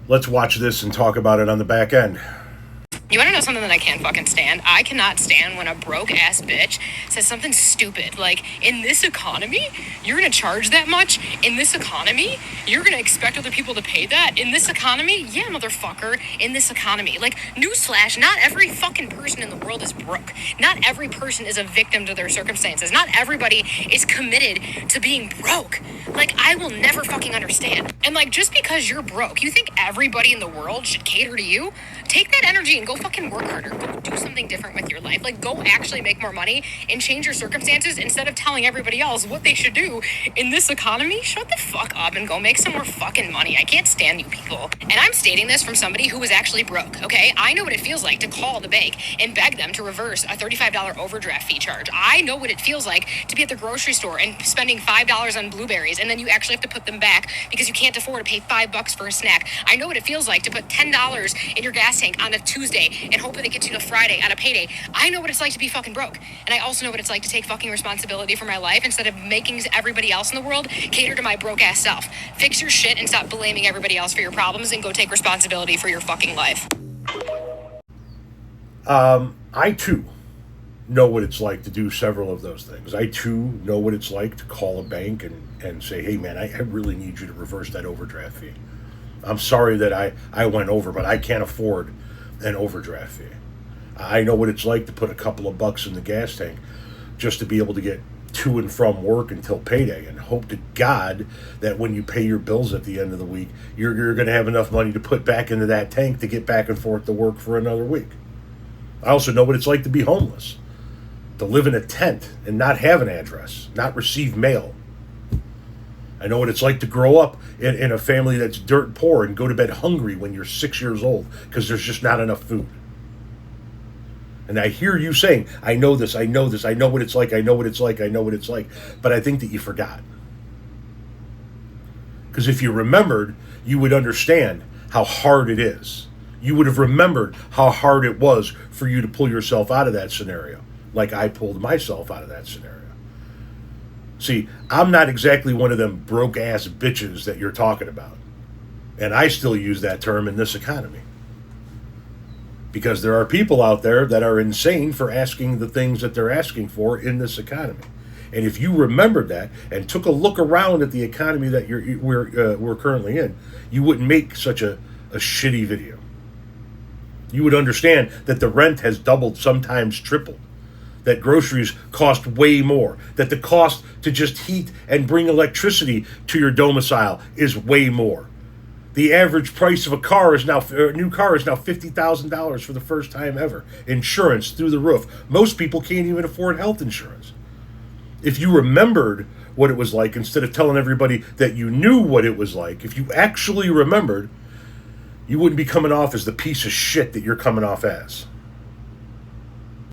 Let's watch this and talk about it on the back end. You want to know something that I can't fucking stand? I cannot stand when a broke ass bitch says something stupid like, in this economy, you're going to charge that much? In this economy, you're going to expect other people to pay that? In this economy? Yeah, motherfucker, in this economy. Like, newsflash, not every fucking person in the world is broke. Not every person is a victim to their circumstances. Not everybody is committed to being broke. Like, I will never fucking understand. And like, just because you're broke, you think everybody in the world should cater to you? Take that energy and go fucking work harder. Go do something different with your life. Like, go actually make more money and change your circumstances instead of telling everybody else what they should do in this economy. Shut the fuck up and go make some more fucking money. I can't stand you people. And I'm stating this from somebody who was actually broke, okay? I know what it feels like to call the bank and beg them to reverse a $35 overdraft fee charge. I know what it feels like to be at the grocery store and spending $5 on blueberries, and then you actually have to put them back because you can't afford to pay $5 for a snack. I know what it feels like to put $10 in your gas tank on a Tuesday and hope that it gets you to Friday on a payday. I know what it's like to be fucking broke. And I also know what it's like to take fucking responsibility for my life instead of making everybody else in the world cater to my broke ass self. Fix your shit and stop blaming everybody else for your problems and go take responsibility for your fucking life. I too know what it's like to do several of those things. I too know what it's like to call a bank and say, hey man, I really need you to reverse that overdraft fee. I'm sorry that I went over, but I can't afford an overdraft fee. I know what it's like to put a couple of bucks in the gas tank just to be able to get to and from work until payday, and hope to God that when you pay your bills at the end of the week, you're going to have enough money to put back into that tank to get back and forth to work for another week. I also know what it's like to be homeless, to live in a tent and not have an address, not receive mail. I know what it's like to grow up in a family that's dirt poor and go to bed hungry when you're 6 years old because there's just not enough food. And I hear you saying, I know this, I know this, I know what it's like, I know what it's like, I know what it's like. But I think that you forgot. Because if you remembered, you would understand how hard it is. You would have remembered how hard it was for you to pull yourself out of that scenario, like I pulled myself out of that scenario. See, I'm not exactly one of them broke ass bitches that you're talking about. And I still use that term in this economy. Because there are people out there that are insane for asking the things that they're asking for in this economy. And if you remembered that and took a look around at the economy that we're currently in, you wouldn't make such a shitty video. You would understand that the rent has doubled, sometimes tripled. That groceries cost way more, that the cost to just heat and bring electricity to your domicile is way more. The average price of a new car is now $50,000 for the first time ever. Insurance through the roof. Most people can't even afford health insurance. If you remembered what it was like instead of telling everybody that you knew what it was like, if you actually remembered, you wouldn't be coming off as the piece of shit that you're coming off as.